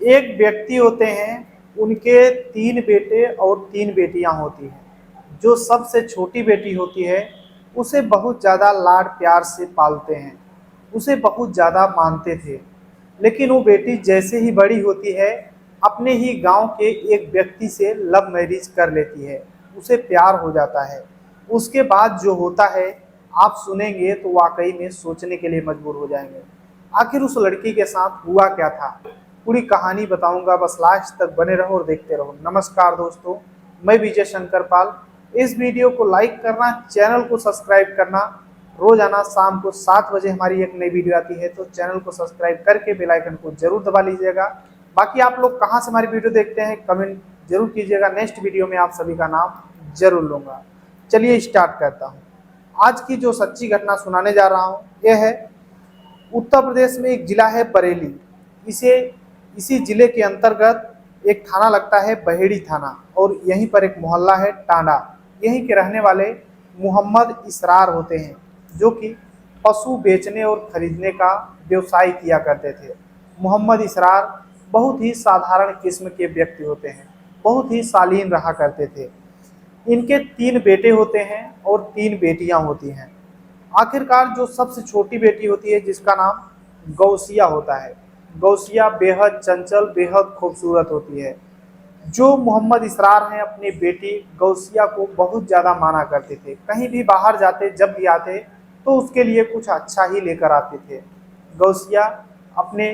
एक व्यक्ति होते हैं, उनके 3 बेटे और 3 बेटियां होती हैं। जो सबसे छोटी बेटी होती है, उसे बहुत ज़्यादा लाड प्यार से पालते हैं, उसे बहुत ज़्यादा मानते थे। लेकिन वो बेटी जैसे ही बड़ी होती है, अपने ही गांव के एक व्यक्ति से लव मैरिज कर लेती है, उसे प्यार हो जाता है। उसके बाद जो होता है, आप सुनेंगे तो वाकई में सोचने के लिए मजबूर हो जाएंगे। आखिर उस लड़की के साथ हुआ क्या था, पूरी कहानी बताऊंगा, बस लास्ट तक बने रहो और देखते रहो। नमस्कार दोस्तों, मैं विजय शंकर पाल। इस वीडियो को लाइक करना, चैनल को सब्सक्राइब करना। रोजाना शाम को 7 बजे हमारी एक नई वीडियो आती है, तो चैनल को सब्सक्राइब करके बेल आइकन को जरूर दबा लीजिएगा। बाकी आप लोग कहाँ से हमारी वीडियो देखते हैं, कमेंट जरूर कीजिएगा। नेक्स्ट वीडियो में आप सभी का नाम जरूर लूंगा। चलिए स्टार्ट करता हूँ। आज की जो सच्ची घटना सुनाने जा रहा हूँ, यह है उत्तर प्रदेश में एक जिला है बरेली। इसे इसी जिले के अंतर्गत एक थाना लगता है बहेड़ी थाना, और यहीं पर एक मोहल्ला है टांडा। यहीं के रहने वाले मोहम्मद इसरार होते हैं, जो कि पशु बेचने और खरीदने का व्यवसाय किया करते थे। मोहम्मद इसरार बहुत ही साधारण किस्म के व्यक्ति होते हैं, बहुत ही शालीन रहा करते थे। इनके 3 बेटे होते हैं और 3 बेटियां होती हैं। आखिरकार जो सबसे छोटी बेटी होती है, जिसका नाम गौसिया होता है, गौसिया बेहद चंचल, बेहद खूबसूरत होती है। जो मोहम्मद इसरार हैं, अपनी बेटी गौसिया को बहुत ज़्यादा माना करते थे। कहीं भी बाहर जाते, जब भी आते, तो उसके लिए कुछ अच्छा ही लेकर आते थे। गौसिया अपने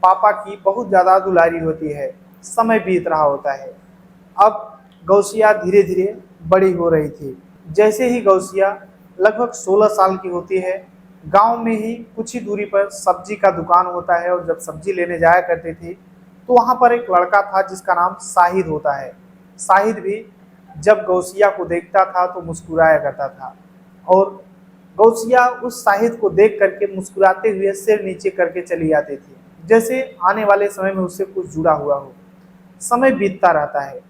पापा की बहुत ज़्यादा दुलारी होती है। समय बीत रहा होता है। अब गौसिया धीरे धीरे बड़ी हो रही थी। जैसे ही गौसिया लगभग 16 साल की होती है, गांव में ही कुछ ही दूरी पर सब्जी का दुकान होता है, और जब सब्जी लेने जाया करती थी, तो वहाँ पर एक लड़का था जिसका नाम साहिद होता है। साहिद भी जब गौसिया को देखता था तो मुस्कुराया करता था, और गौसिया उस साहिद को देख करके मुस्कुराते हुए सिर नीचे करके चली जाती थी, जैसे आने वाले समय में उससे कुछ जुड़ा हुआ हो। समय बीतता रहता है।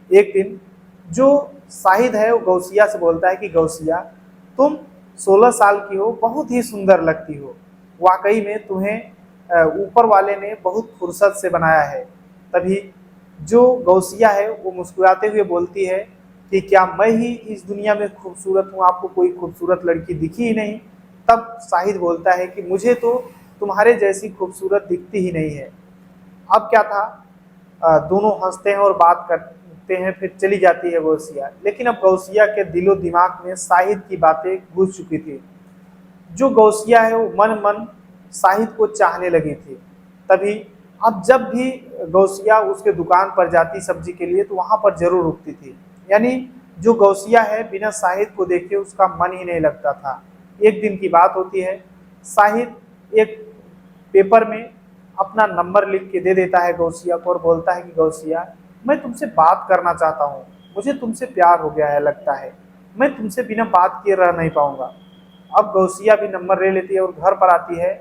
एक दिन जो साहिद है, वो गौसिया से बोलता है कि गौसिया, तुम 16 साल की हो, बहुत ही सुंदर लगती हो। वाकई में तुम्हें ऊपर वाले ने बहुत फुर्सत से बनाया है। तभी जो गौसिया है, वो मुस्कुराते हुए बोलती है कि क्या मैं ही इस दुनिया में खूबसूरत हूँ, आपको कोई खूबसूरत लड़की दिखी ही नहीं? तब साहिद बोलता है कि मुझे तो तुम्हारे जैसी खूबसूरत दिखती ही नहीं है। अब क्या था, दोनों हंसते हैं और बात करते हैं, फिर चली जाती है गौसिया। लेकिन अब गौसिया के दिलो दिमाग में साहिद की बातें घुस चुकी थी। जो गौसिया है, वो मन मन साहिद को चाहने लगी थी। तभी अब जब भी गौसिया उसके दुकान पर जाती सब्जी के लिए, तो वहां पर जरूर रुकती थी। यानी जो गौसिया है, बिना साहिद को देखे उसका मन ही नहीं लगता था। एक दिन की बात होती है, साहिद एक पेपर में अपना नंबर लिख के दे देता है गौसिया को, और बोलता है कि गौसिया, मैं तुमसे बात करना चाहता हूँ, मुझे तुमसे प्यार हो गया है लगता है, मैं तुमसे बिना बात किए रह नहीं पाऊंगा। अब गौसिया भी नंबर ले लेती है और घर पर आती है,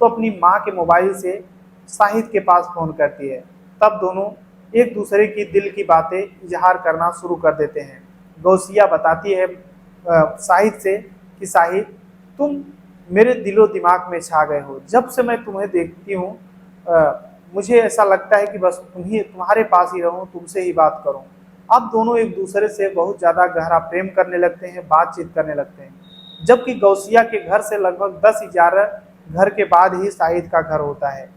तो अपनी माँ के मोबाइल से साहिद के पास फ़ोन करती है। तब दोनों एक दूसरे की दिल की बातें इजहार करना शुरू कर देते हैं। गौसिया बताती है साहिद से कि साहिद, तुम मेरे दिलो दिमाग में छा गए हो। जब से मैं तुम्हें देखती हूँ, मुझे ऐसा लगता है कि बस तुम्हारे पास ही रहूं, तुमसे ही बात करूं। अब दोनों एक दूसरे से बहुत ज़्यादा गहरा प्रेम करने लगते हैं, बातचीत करने लगते हैं। जबकि गौसिया के घर से लगभग 10-11 घर के बाद ही साहिद का घर होता है।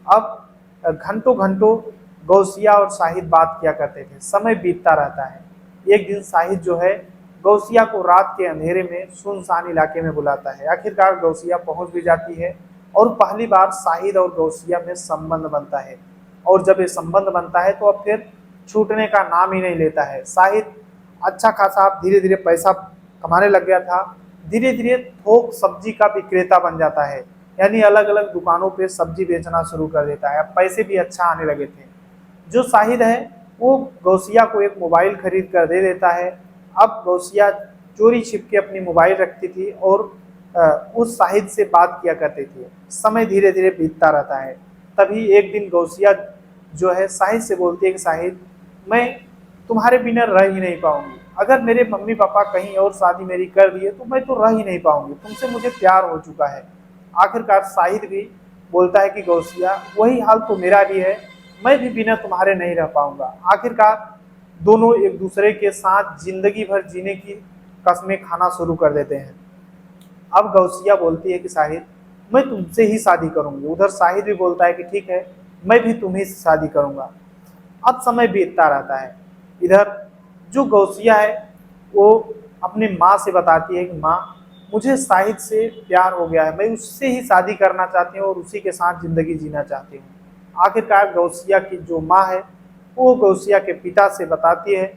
अब घंटों घंटों गौसिया और साहिद बात किया करते थे। समय बीतता रहता है। एक दिन साहिद जो है, गौसिया को रात के अंधेरे में सुनसान इलाके में बुलाता है। आखिरकार गौसिया पहुंच भी जाती है, और पहली बार साहिद और गौसिया में संबंध बनता है। और जब ये संबंध बनता है, तो अब फिर छूटने का नाम ही नहीं लेता है। साहिद अच्छा खासा धीरे धीरे पैसा कमाने लग गया था। धीरे धीरे थोक सब्जी का विक्रेता बन जाता है, यानी अलग अलग दुकानों पे सब्जी बेचना शुरू कर देता है। अब पैसे भी अच्छा आने लगे थे। जो साहिद है, वो गौसिया को एक मोबाइल खरीद कर दे देता है। अब गौसिया चोरी छिप के अपनी मोबाइल रखती थी, और उस साहिद से बात किया करती थी। समय धीरे धीरे बीतता रहता है। तभी एक दिन गौसिया जो है साहिद से बोलती है कि साहिद, मैं तुम्हारे बिना रह ही नहीं पाऊंगी। अगर मेरे मम्मी पापा कहीं और शादी मेरी कर दिए, तो मैं तो रह ही नहीं पाऊंगी, तुमसे मुझे प्यार हो चुका है। आखिरकार साहिद भी बोलता है कि गौसिया, वही हाल तो मेरा भी है। मैं भी बिना तुम्हारे नहीं रह पाऊंगा। आखिरकार दोनों एक दूसरे के साथ जिंदगी भर जीने की कस्में खाना शुरू कर देते हैं। अब गौसिया बोलती है कि शाहिद, मैं तुमसे ही शादी करूंगी। उधर शाहिद भी बोलता है कि ठीक है, मैं भी तुम्ही से शादी करूंगा। अब समय बीतता रहता है। इधर जो गौसिया है वो अपनी माँ से बताती है कि माँ, मुझे शाहिद से प्यार हो गया है, मैं उससे ही शादी करना चाहती हूँ और उसी के साथ जिंदगी जीना चाहती हूँ। आखिरकार गौसिया की जो माँ है वो गौसिया के पिता से बताती है,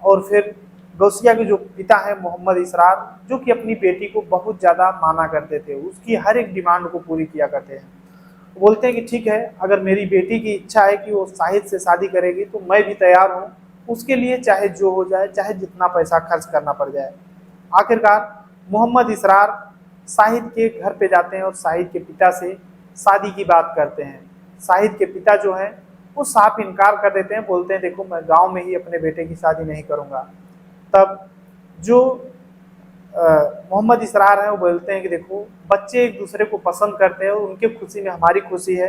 और फिर गौसिया के जो पिता है मोहम्मद इसरार, जो कि अपनी बेटी को बहुत ज़्यादा माना करते थे, उसकी हर एक डिमांड को पूरी किया करते हैं। वो बोलते हैं कि ठीक है, अगर मेरी बेटी की इच्छा है कि वो शाहिद से शादी करेगी तो मैं भी तैयार हूँ, उसके लिए चाहे जो हो जाए, चाहे जितना पैसा खर्च करना पड़ जाए। आखिरकार मोहम्मद इसरार शाहिद के घर पे जाते हैं और शाहिद के पिता से शादी की बात करते हैं। शाहिद के पिता जो हैं वो साफ इनकार कर देते हैं, बोलते हैं देखो मैं गांव में ही अपने बेटे की शादी नहीं करूंगा। तब जो मोहम्मद इसरार हैं वो बोलते हैं कि देखो बच्चे एक दूसरे को पसंद करते हैं और उनके खुशी में हमारी खुशी है,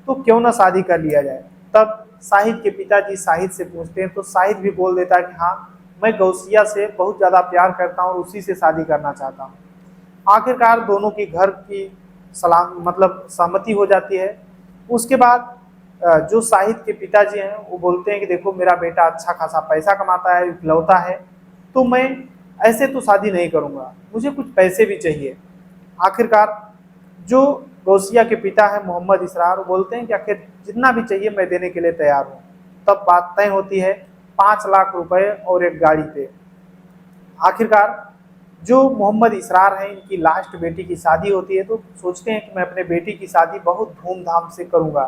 तो क्यों ना शादी कर लिया जाए। तब शाहिद के पिताजी शाहिद से पूछते हैं तो शाहिद भी बोल देता है कि हाँ, मैं गौसिया से बहुत ज़्यादा प्यार करता हूँ और उसी से शादी करना चाहता हूँ। आखिरकार दोनों की घर की सलाम मतलब सहमति हो जाती है। उसके बाद जो शाहिद के पिताजी हैं वो बोलते हैं कि देखो मेरा बेटा अच्छा खासा पैसा कमाता है, इकलौता है, तो मैं ऐसे तो शादी नहीं करूंगा, मुझे कुछ पैसे भी चाहिए। आखिरकार जो गौसिया के पिता है मोहम्मद इसरार, वो बोलते हैं कि आखिर जितना भी चाहिए मैं देने के लिए तैयार हूँ। तब बात तय होती है 5 लाख रुपए और एक गाड़ी पे। आखिरकार जो मोहम्मद इसरार हैं, इनकी लास्ट बेटी की शादी होती है, तो सोचते हैं कि मैं अपने बेटी की शादी बहुत धूमधाम से करूंगा।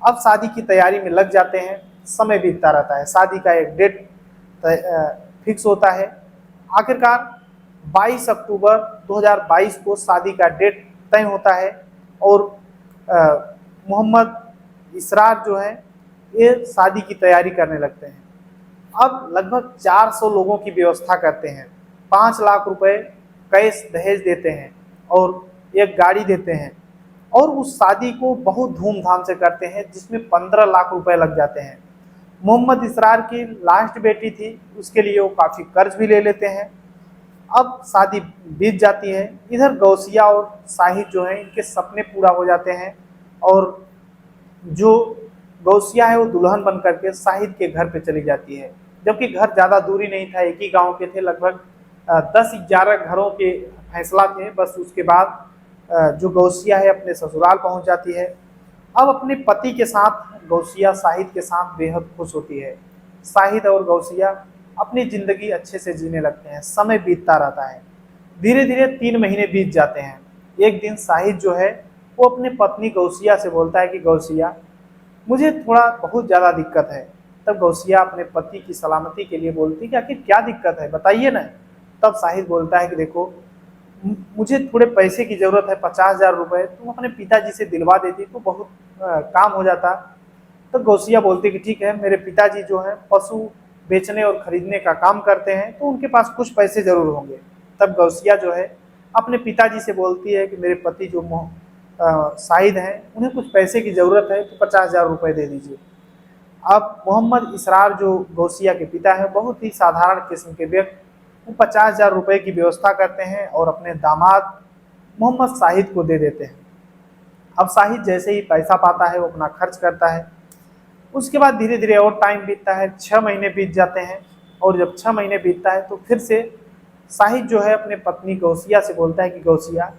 अब शादी की तैयारी में लग जाते हैं। समय बीतता रहता है, शादी का एक डेट फिक्स होता है। आखिरकार 22 अक्टूबर 2022 को शादी का डेट तय होता है और मोहम्मद इसरार जो है ये शादी की तैयारी करने लगते हैं। अब लगभग 400 लोगों की व्यवस्था करते हैं, 5 लाख रुपए कैश दहेज देते हैं और एक गाड़ी देते हैं, और उस शादी को बहुत धूमधाम से करते हैं जिसमें 15 लाख रुपए लग जाते हैं। मोहम्मद इसरार की लास्ट बेटी थी, उसके लिए वो काफ़ी कर्ज भी ले लेते हैं। अब शादी बीत जाती है। इधर गौसिया और शाहिद जो है इनके सपने पूरा हो जाते हैं, और जो गौसिया है वो दुल्हन बन करके शाहिद के घर पे चली जाती है, जबकि घर ज़्यादा दूरी नहीं था, एक ही गांव के थे। लगभग 10-11 घरों के फैसला थे बस। उसके बाद जो गौसिया है अपने ससुराल पहुंच जाती है। अब अपने पति के साथ गौसिया शाहिद के साथ बेहद खुश होती है। शाहिद और गौसिया अपनी ज़िंदगी अच्छे से जीने लगते हैं। समय बीतता रहता है, धीरे धीरे 3 महीने बीत जाते हैं। एक दिन शाहिद जो है वो अपने पत्नी गौसिया से बोलता है कि गौसिया, मुझे थोड़ा बहुत ज़्यादा दिक्कत है। तब गौसिया अपने पति की सलामती के लिए बोलती है कि आखिर क्या दिक्कत है, बताइए ना। तब शाहिद बोलता है कि देखो मुझे थोड़े पैसे की ज़रूरत है, 50,000 रुपये, तुम अपने पिताजी से दिलवा देती तो बहुत काम हो जाता। तो गौसिया बोलती कि ठीक है, मेरे पिताजी जो हैं पशु बेचने और खरीदने का काम करते हैं, तो उनके पास कुछ पैसे ज़रूर होंगे। तब गौसिया जो है अपने पिताजी से बोलती है कि मेरे पति जो शाहिद हैं, उन्हें कुछ पैसे की ज़रूरत है, तो 50,000 रुपये दे दीजिए। अब मोहम्मद इसरार जो गौसिया के पिता हैं, बहुत ही साधारण किस्म के व्यक्ति, वो 50,000 रुपये की व्यवस्था करते हैं और अपने दामाद मोहम्मद शाहिद को दे देते हैं। अब शाहिद जैसे ही पैसा पाता है वो अपना खर्च करता है। उसके बाद धीरे धीरे और टाइम बीतता है, 6 महीने बीत जाते हैं। और जब 6 महीने बीतता है तो फिर से शाहिद जो है अपने पत्नी गौसिया से बोलता है कि गौसिया,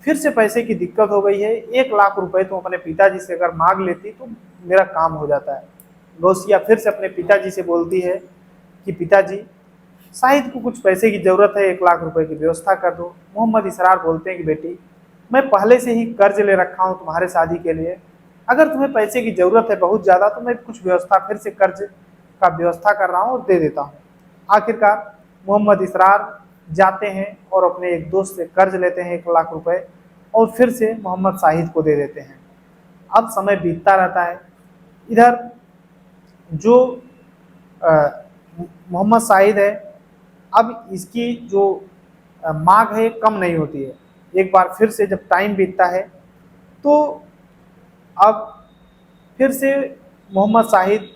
फिर से पैसे की दिक्कत हो गई है, 1 लाख रुपए तुम अपने पिताजी से अगर मांग लेती तो मेरा काम हो जाता है। गौसिया फिर से अपने पिताजी से बोलती है कि पिताजी, शाहिद को कुछ पैसे की ज़रूरत है, 1 लाख रुपए की व्यवस्था कर दो। मोहम्मद इसरार बोलते हैं कि बेटी, मैं पहले से ही कर्ज ले रखा हूँ तुम्हारे शादी के लिए, अगर तुम्हें पैसे की ज़रूरत है बहुत ज़्यादा तो मैं कुछ व्यवस्था फिर से कर्ज का व्यवस्था कर रहा हूँ और दे देता हूँ। आखिरकार मोहम्मद इसरार जाते हैं और अपने एक दोस्त से कर्ज लेते हैं 1 लाख रुपए, और फिर से मोहम्मद शाहिद को दे देते हैं। अब समय बीतता रहता है। इधर जो मोहम्मद शाहिद है, अब इसकी जो मांग है कम नहीं होती है। एक बार फिर से जब टाइम बीतता है तो अब फिर से मोहम्मद शाहिद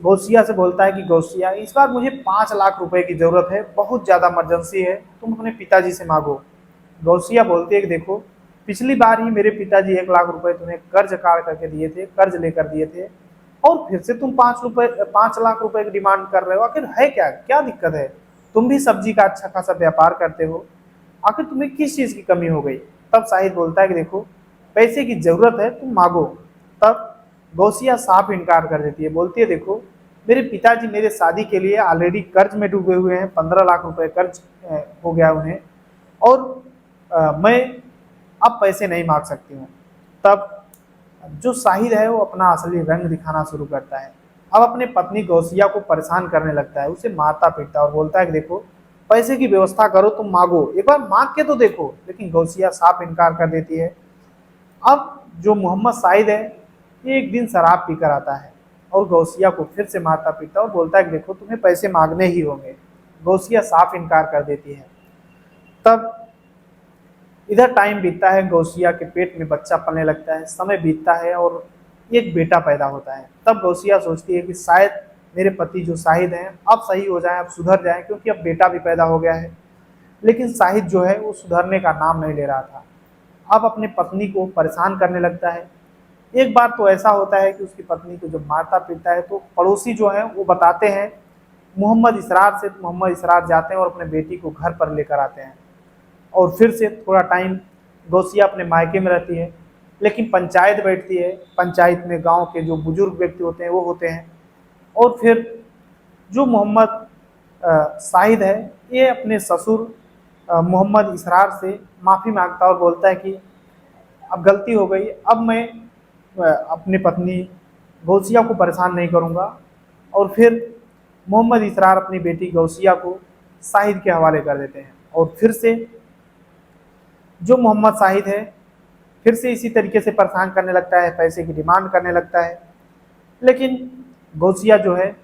गौसिया से बोलता है कि गौसिया, इस बार मुझे 5 लाख रुपए की ज़रूरत है, बहुत ज़्यादा इमरजेंसी है, तुम अपने पिताजी से मांगो। गौसिया बोलती है कि देखो, पिछली बार ही मेरे पिताजी 1 लाख रुपए तुम्हें कर्ज काट करके दिए थे, कर्ज लेकर दिए थे, और फिर से तुम 5 लाख रुपए की डिमांड कर रहे हो। आखिर है क्या, क्या दिक्कत है? तुम भी सब्जी का अच्छा खासा व्यापार करते हो, आखिर तुम्हें किस चीज़ की कमी हो गई? तब शाहिद बोलता है कि देखो, पैसे की ज़रूरत है, तुम मांगो। तब गौसिया साफ इनकार कर देती है, बोलती है देखो, मेरे पिताजी मेरे शादी के लिए ऑलरेडी कर्ज में डूबे हुए हैं, 15 लाख रुपए कर्ज हो गया उन्हें, और मैं अब पैसे नहीं मांग सकती हूँ। तब जो शाहिद है वो अपना असली रंग दिखाना शुरू करता है। अब अपने पत्नी गौसिया को परेशान करने लगता है, उसे मारता पीटता और बोलता है कि देखो, पैसे की व्यवस्था करो, तुम मांगो, एक बार मांग के तो देखो। लेकिन गौसिया साफ इनकार कर देती है। अब जो मोहम्मद शाहिद है, ये एक दिन शराब पीकर आता है और गौसिया को फिर से मारता पीटता और बोलता है कि देखो, तुम्हें पैसे मांगने ही होंगे। गौसिया साफ इनकार कर देती है। तब इधर टाइम बीतता है, गौसिया के पेट में बच्चा पलने लगता है, समय बीतता है और एक बेटा पैदा होता है। तब गौसिया सोचती है कि शायद मेरे पति जो शाहिद हैं अब सही हो जाएं, अब सुधर जाएं, क्योंकि अब बेटा भी पैदा हो गया है। लेकिन शाहिद जो है वो सुधरने का नाम नहीं ले रहा था। अब अपने पत्नी को परेशान करने लगता है। एक बार तो ऐसा होता है कि उसकी पत्नी को जब मारता पीटता है तो पड़ोसी जो है वो बताते हैं मोहम्मद इसरार से। मोहम्मद इसरार जाते हैं और अपने बेटी को घर पर लेकर आते हैं, और फिर से थोड़ा टाइम गौसिया अपने मायके में रहती है। लेकिन पंचायत बैठती है, पंचायत में गांव के जो बुजुर्ग व्यक्ति होते हैं वो होते हैं, और फिर जो मोहम्मद शाहिद है, ये अपने ससुर मोहम्मद इसरार से माफ़ी मांगता और बोलता है कि अब गलती हो गई, अब मैं अपनी पत्नी गौसिया को परेशान नहीं करूँगा। और फिर मोहम्मद इसरार अपनी बेटी गौसिया को शाहिद के हवाले कर देते हैं, और फिर से जो मोहम्मद शाहिद है फिर से इसी तरीके से परेशान करने लगता है, पैसे की डिमांड करने लगता है। लेकिन गौसिया जो है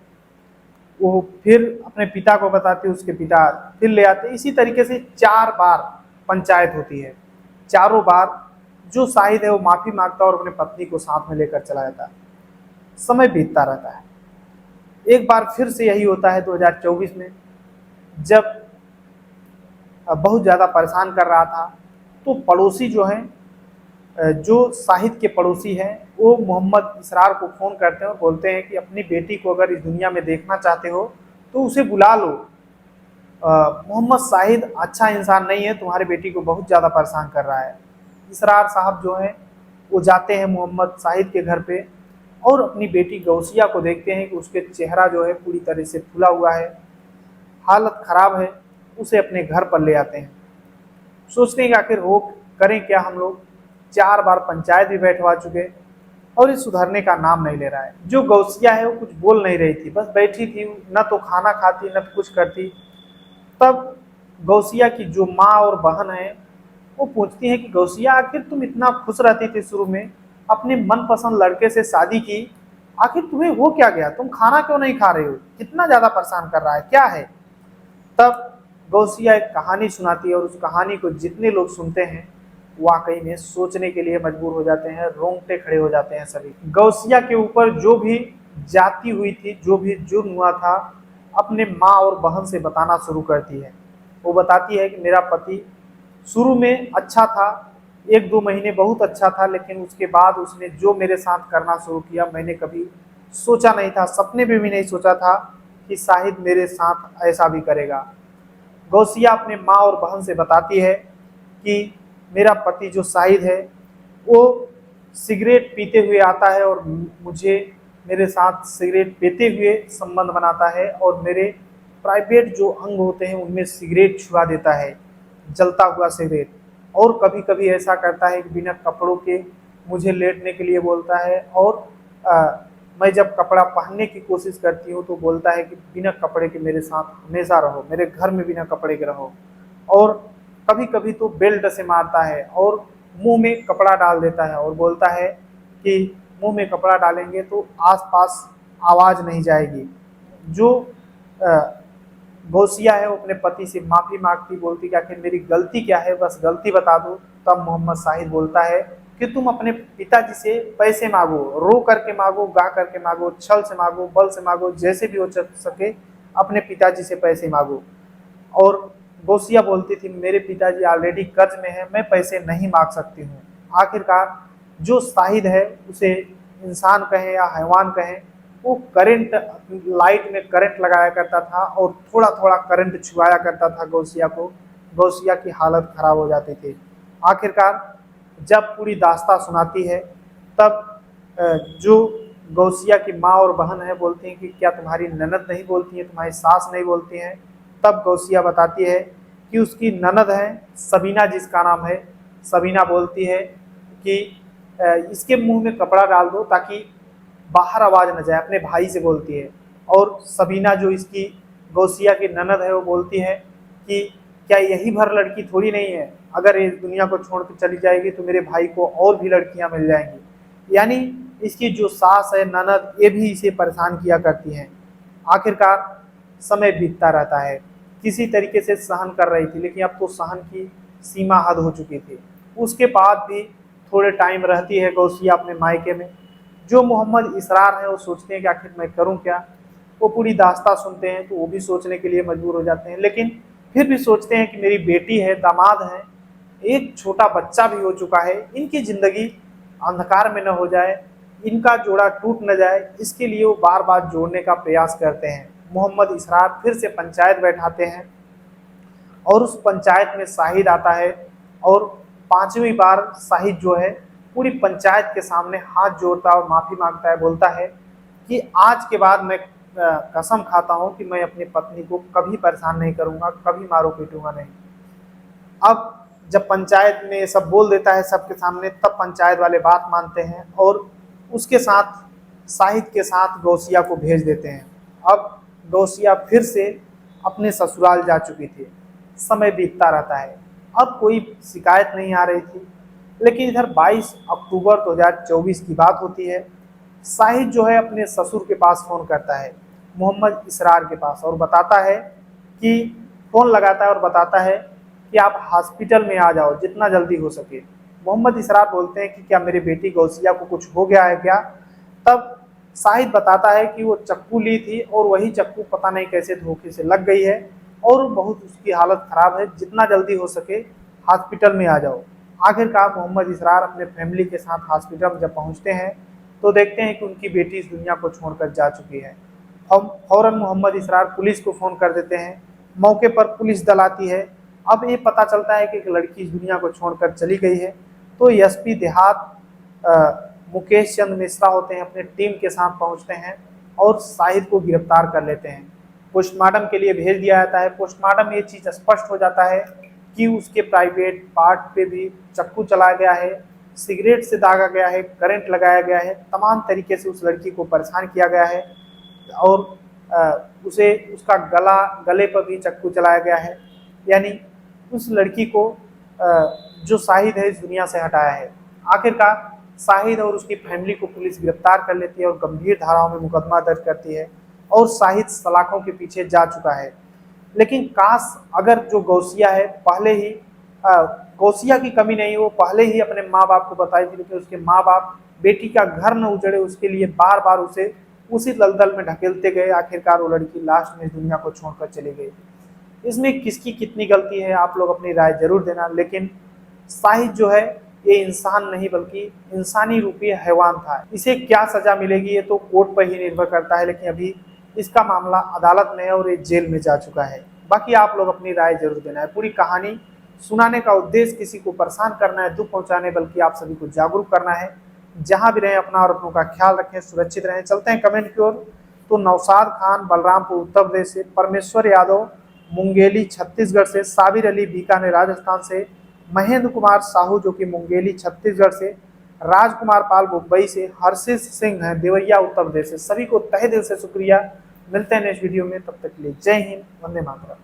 वो फिर अपने पिता को बताती है, उसके पिता फिर ले आते। इसी तरीके से 4 बार पंचायत होती है। चारों बार जो शाहिद है वो माफ़ी मांगता और अपने पत्नी को साथ में लेकर चला जाता है। समय बीतता रहता है। एक बार फिर से यही होता है 2024 में, जब बहुत ज़्यादा परेशान कर रहा था, तो पड़ोसी जो हैं, जो शाहिद के पड़ोसी हैं, वो मोहम्मद इसरार को फ़ोन करते हैं और बोलते हैं कि अपनी बेटी को अगर इस दुनिया में देखना चाहते हो तो उसे बुला लो। मोहम्मद शाहिद अच्छा इंसान नहीं है, तुम्हारी बेटी को बहुत ज़्यादा परेशान कर रहा है। इसरार साहब जो हैं वो जाते हैं मोहम्मद शाहिद के घर पे और अपनी बेटी गौसिया को देखते हैं कि उसके चेहरा जो है पूरी तरह से फूला हुआ है, हालत ख़राब है। उसे अपने घर पर ले आते हैं। सोचते हैं कि आखिर हो करें क्या हम लोग, 4 बार पंचायत भी बैठवा चुके और ये सुधरने का नाम नहीं ले रहा है। जो गौसिया है वो कुछ बोल नहीं रही थी, बस बैठी थी, न तो खाना खाती न तो कुछ करती। तब गौसिया की जो माँ और बहन है वो पूछती हैं कि गौसिया, आखिर तुम इतना खुश रहती थी शुरू में, अपने मनपसंद लड़के से शादी की, आखिर तुम्हें हो क्या गया, तुम खाना क्यों नहीं खा रहे हो, कितना ज़्यादा परेशान कर रहा है, क्या है? तब गौसिया एक कहानी सुनाती है और उस कहानी को जितने लोग सुनते हैं वाकई में सोचने के लिए मजबूर हो जाते हैं, रोंगटे खड़े हो जाते हैं सभी। गौसिया के ऊपर जो भी जाती हुई थी, जो भी जुर्म हुआ था, अपने माँ और बहन से बताना शुरू करती है। वो बताती है कि मेरा पति शुरू में अच्छा था, 1-2 महीने बहुत अच्छा था, लेकिन उसके बाद उसने जो मेरे साथ करना शुरू किया, मैंने कभी सोचा नहीं था, सपने में भी नहीं सोचा था कि शाहिद मेरे साथ ऐसा भी करेगा। गौसिया अपने माँ और बहन से बताती है कि मेरा पति जो शाहिद है वो सिगरेट पीते हुए आता है और मुझे मेरे साथ सिगरेट पीते हुए संबंध बनाता है और मेरे प्राइवेट जो अंग होते हैं उनमें सिगरेट छुआ देता है, जलता हुआ सिगरेट। और कभी कभी ऐसा करता है कि बिना कपड़ों के मुझे लेटने के लिए बोलता है, और मैं जब कपड़ा पहनने की कोशिश करती हूँ तो बोलता है कि बिना कपड़े के मेरे साथ हमेशा रहो, मेरे घर में बिना कपड़े के रहो। और कभी कभी तो बेल्ट से मारता है और मुंह में कपड़ा डाल देता है और बोलता है कि मुंह में कपड़ा डालेंगे तो आसपास आवाज़ नहीं जाएगी। जो गौसिया है वो अपने पति से माफ़ी मांगती, बोलती कि आखिर मेरी गलती क्या है, बस गलती बता दो। तब मोहम्मद शाहिद बोलता है कि तुम अपने पिताजी से पैसे मांगो, रो करके मांगो, गा करके मांगो, छल से मांगो, बल से मांगो, जैसे भी हो सके अपने पिताजी से पैसे मांगो। और गौसिया बोलती थी मेरे पिताजी ऑलरेडी कर्ज में है, मैं पैसे नहीं मांग सकती हूँ। आखिरकार जो शाहिद है, उसे इंसान कहें या हैवान कहें, वो करंट, लाइट में करंट लगाया करता था और थोड़ा थोड़ा करंट छुआया करता था गौसिया को। गौसिया की हालत खराब हो जाती थी। आखिरकार जब पूरी दास्तां सुनाती है तब जो गौसिया की माँ और बहन है बोलती हैं कि क्या तुम्हारी ननद नहीं बोलती है, तुम्हारी सास नहीं बोलती हैं। तब गौसिया बताती है कि उसकी ननद है सबीना, जिसका नाम है सबीना, बोलती है कि इसके मुंह में कपड़ा डाल दो ताकि बाहर आवाज न जाए, अपने भाई से बोलती है। और सबीना जो इसकी गौसिया की ननद है वो बोलती है कि क्या यही भर लड़की थोड़ी नहीं है, अगर इस दुनिया को छोड़ कर चली जाएगी तो मेरे भाई को और भी लड़कियां मिल जाएंगी। यानी इसकी जो सास है, ननद, ये भी इसे परेशान किया करती हैं। आखिरकार समय बीतता रहता है, किसी तरीके से सहन कर रही थी, लेकिन अब तो सहन की सीमा हद हो चुकी थी। उसके बाद भी थोड़े टाइम रहती है गौसिया अपने मायके में। जो मोहम्मद इसरार है वो सोचते हैं कि आखिर मैं करूं क्या। वो पूरी दास्तां सुनते हैं तो वो भी सोचने के लिए मजबूर हो जाते हैं, लेकिन फिर भी सोचते हैं कि मेरी बेटी है, दामाद है, एक छोटा बच्चा भी हो चुका है, इनकी जिंदगी अंधकार में न हो जाए, इनका जोड़ा टूट न जाए, इसके लिए वो बार बार जोड़ने का प्रयास करते हैं। मोहम्मद इसरार फिर से पंचायत बैठाते हैं और उस पंचायत में शाहिद आता है और पांचवी बार शाहिद जो है पूरी पंचायत के सामने हाथ जोड़ता है और माफी मांगता है। बोलता है कि आज के बाद मैं कसम खाता हूं कि मैं अपनी पत्नी को कभी परेशान नहीं करूंगा, कभी मारो पीटूंगा नहीं। अब जब पंचायत में ये सब बोल देता है सबके सामने, तब पंचायत वाले बात मानते हैं और उसके साथ शाहिद के साथ गौसिया को भेज देते हैं। अब गौसिया फिर से अपने ससुराल जा चुकी थी। समय बीतता रहता है, अब कोई शिकायत नहीं आ रही थी। लेकिन इधर 22 अक्टूबर 2024 की बात होती है। शाहिद जो है अपने ससुर के पास फ़ोन करता है, मोहम्मद इसरार के पास, और बताता है कि फ़ोन लगाता है और बताता है कि आप हॉस्पिटल में आ जाओ जितना जल्दी हो सके। मोहम्मद इसरार बोलते हैं कि क्या मेरी बेटी गौसिया को कुछ हो गया है क्या। तब शाहिद बताता है कि वो चक्कू ली थी और वही चक्कू पता नहीं कैसे धोखे से लग गई है और बहुत उसकी हालत ख़राब है, जितना जल्दी हो सके हॉस्पिटल में आ जाओ। आखिरकार मोहम्मद इसरार अपने फैमिली के साथ हॉस्पिटल में जब पहुंचते हैं तो देखते हैं कि उनकी बेटी इस दुनिया को छोड़कर जा चुकी है। हम फौरन मोहम्मद इसरार पुलिस को फ़ोन कर देते हैं। मौके पर पुलिस दल आती है। अब ये पता चलता है कि एक लड़की इस दुनिया को छोड़कर चली गई है। तो एसपी देहात मुकेश चंद मिश्रा होते हैं, अपने टीम के साथ पहुंचते हैं और शाहिद को गिरफ्तार कर लेते हैं। पोस्टमार्टम के लिए भेज दिया जाता है। पोस्टमार्टम ये चीज़ स्पष्ट हो जाता है कि उसके प्राइवेट पार्ट पे भी चक्कू चलाया गया है, सिगरेट से दागा गया है, करंट लगाया गया है, तमाम तरीके से उस लड़की को परेशान किया गया है और उसे उसका गले पर भी चक्कू चलाया गया है। यानी उस लड़की को जो शाहिद है इस दुनिया से हटाया है। आखिरकार शाहिद और उसकी फैमिली को पुलिस गिरफ्तार कर लेती है और गंभीर धाराओं में मुकदमा दर्ज करती है और शाहिद सलाखों के पीछे जा चुका है। लेकिन काश अगर जो गौसिया है पहले ही, गौसिया की कमी नहीं, वो पहले ही अपने माँ बाप को बताई थी, लेकिन उसके माँ बाप बेटी का घर न उजड़े उसके लिए बार बार उसे उसी दलदल में ढकेलते गए। आखिरकार वो लड़की लास्ट में दुनिया को छोड़कर चली गई। इसमें किसकी कितनी गलती है आप लोग अपनी राय जरूर देना। लेकिन शाहिद जो है ये इंसान नहीं बल्कि इंसानी रूपी हैवान था। इसे क्या सजा मिलेगी ये तो कोर्ट पर ही निर्भर करता है, लेकिन अभी इसका मामला अदालत में है और ये जेल में जा चुका है। बाकी आप लोग अपनी राय जरूर देना है। पूरी कहानी सुनाने का उद्देश्य किसी को परेशान करना है, दुख पहुंचाने, बल्कि आप सभी को जागरूक करना है। जहां भी रहें अपना और अपनों का ख्याल रखें, सुरक्षित रहें। चलते हैं कमेंट की ओर। तो नौशाद खान बलरामपुर उत्तर प्रदेश से, परमेश्वर यादव मुंगेली छत्तीसगढ़ से, साबिर अली बीकानेर राजस्थान से, महेंद्र कुमार साहू जो कि मुंगेली छत्तीसगढ़ से, राजकुमार पाल मुंबई से, हर्षित सिंह है देवरिया उत्तर प्रदेश से। सभी को तहे दिल से शुक्रिया। मिलते हैं नेक्स्ट वीडियो में, तब तक के लिए जय हिंद, वंदे मातरम।